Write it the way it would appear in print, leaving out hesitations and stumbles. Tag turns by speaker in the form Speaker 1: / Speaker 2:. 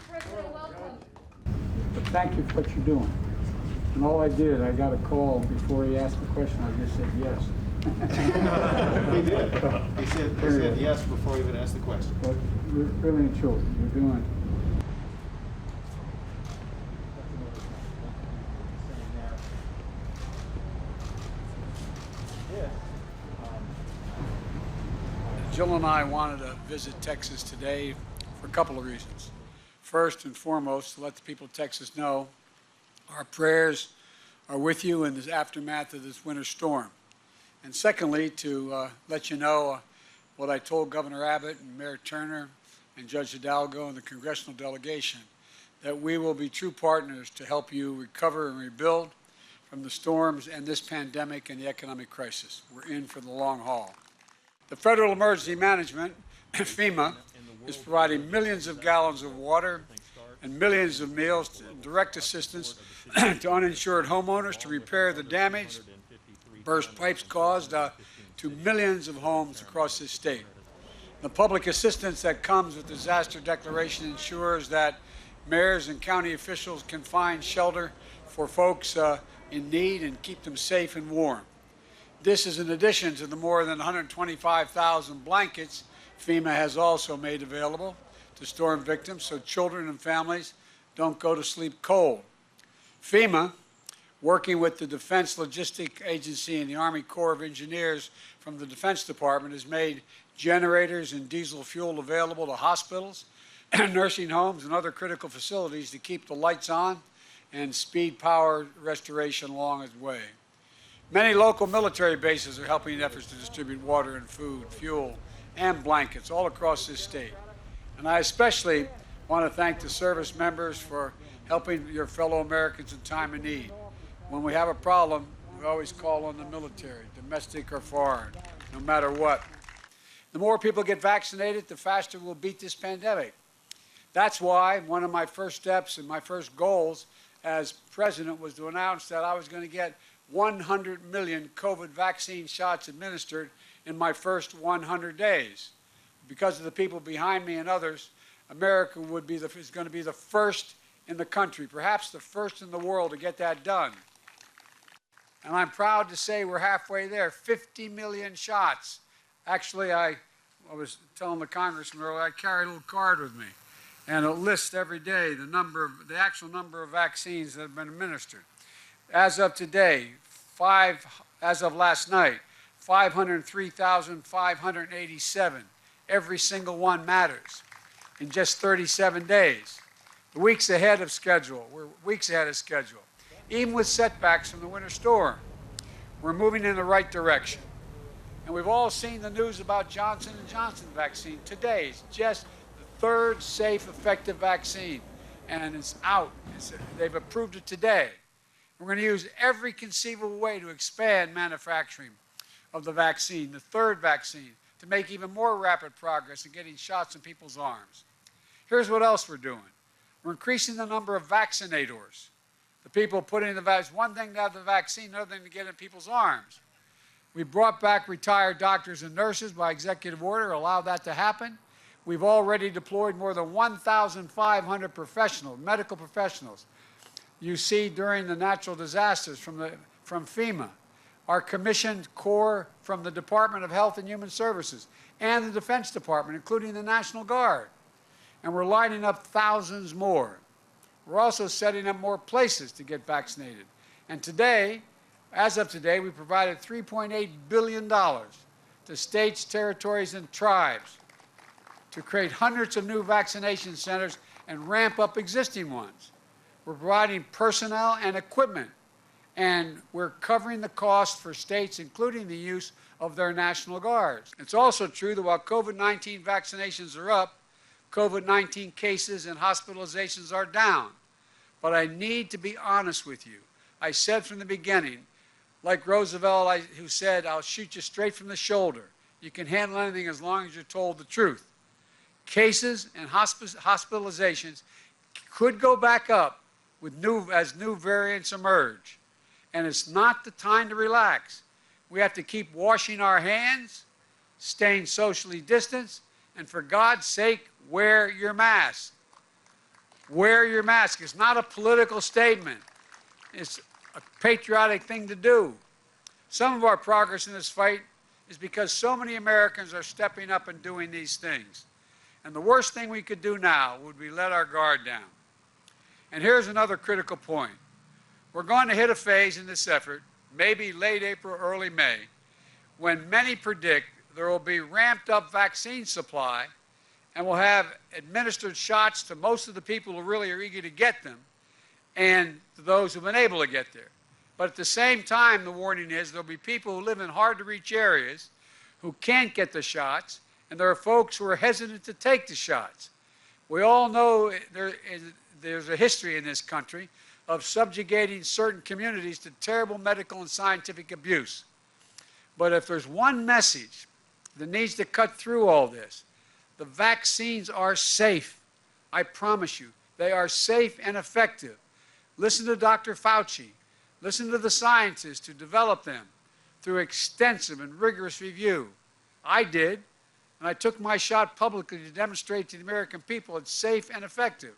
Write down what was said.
Speaker 1: President, welcome.
Speaker 2: But thank you for what you're doing. And all I did, I got a call before he asked the question, I just said yes.
Speaker 3: He did. He said yes before he even asked the question.
Speaker 2: But really and truly, you're doing. Jill and I wanted to visit Texas today for a couple of reasons. First and foremost, to let the people of Texas know our prayers are with you in this aftermath of this winter storm. And secondly, to let you know what I told Governor Abbott and Mayor Turner and Judge Hidalgo and the congressional delegation, that we will be true partners to help you recover and rebuild from the storms and this pandemic and the economic crisis. We're in for the long haul. The Federal Emergency Management, FEMA, is providing millions of gallons of water and millions of meals, direct assistance to uninsured homeowners to repair the damage burst pipes caused to millions of homes across this state. The public assistance that comes with disaster declaration ensures that mayors and county officials can find shelter for folks in need and keep them safe and warm. This is in addition to the more than 125,000 blankets FEMA has also made available to storm victims so children and families don't go to sleep cold. FEMA, working with the Defense Logistics Agency and the Army Corps of Engineers from the Defense Department, has made generators and diesel fuel available to hospitals, nursing homes, and other critical facilities to keep the lights on and speed power restoration along its way. Many local military bases are helping in efforts to distribute water and food, fuel, and blankets all across this state. And I especially want to thank the service members for helping your fellow Americans in time of need. When we have a problem, we always call on the military, domestic or foreign, no matter what. The more people get vaccinated, the faster we'll beat this pandemic. That's why one of my first steps and my first goals as president was to announce that I was going to get 100 million COVID vaccine shots administered in my first 100 days. Because of the people behind me and others, America is going to be the first in the country, perhaps the first in the world to get that done. And I'm proud to say we're halfway there, 50 million shots. Actually, I was telling the congressman earlier, I carry a little card with me, and it lists every day the actual number of vaccines that have been administered. As of today, as of last night, 503,587. Every single one matters in just 37 days. The weeks ahead of schedule. We're weeks ahead of schedule. Even with setbacks from the winter storm, we're moving in the right direction. And we've all seen the news about Johnson & Johnson vaccine. Today is just the third safe, effective vaccine. And it's out. They've approved it today. We're going to use every conceivable way to expand manufacturing of the vaccine, the third vaccine, to make even more rapid progress in getting shots in people's arms. Here's what else we're doing. We're increasing the number of vaccinators. The people putting the vaccine, one thing to have the vaccine, another thing to get in people's arms. We brought back retired doctors and nurses by executive order, allowed that to happen. We've already deployed more than 1,500 professionals, medical professionals. You see during the natural disasters from FEMA, our commissioned corps from the Department of Health and Human Services and the Defense Department, including the National Guard. And we're lining up thousands more. We're also setting up more places to get vaccinated. And today, as of today, we provided $3.8 billion to states, territories, and tribes to create hundreds of new vaccination centers and ramp up existing ones. We're providing personnel and equipment, and we're covering the cost for states, including the use of their National Guards. It's also true that while COVID-19 vaccinations are up, COVID-19 cases and hospitalizations are down. But I need to be honest with you. I said from the beginning, like Roosevelt, who said, I'll shoot you straight from the shoulder. You can handle anything as long as you're told the truth. Cases and hospitalizations could go back up as new variants emerge. And it's not the time to relax. We have to keep washing our hands, staying socially distanced, and for God's sake, wear your mask. Wear your mask. It's not a political statement. It's a patriotic thing to do. Some of our progress in this fight is because so many Americans are stepping up and doing these things. And the worst thing we could do now would be let our guard down. And here's another critical point. We're going to hit a phase in this effort, maybe late April, early May, when many predict there will be ramped up vaccine supply and we'll have administered shots to most of the people who really are eager to get them and to those who've been able to get there. But at the same time, the warning is there'll be people who live in hard-to-reach areas who can't get the shots, and there are folks who are hesitant to take the shots. We all know there's a history in this country of subjugating certain communities to terrible medical and scientific abuse. But if there's one message that needs to cut through all this, the vaccines are safe. I promise you, they are safe and effective. Listen to Dr. Fauci. Listen to the scientists who developed them through extensive and rigorous review. I did, and I took my shot publicly to demonstrate to the American people it's safe and effective.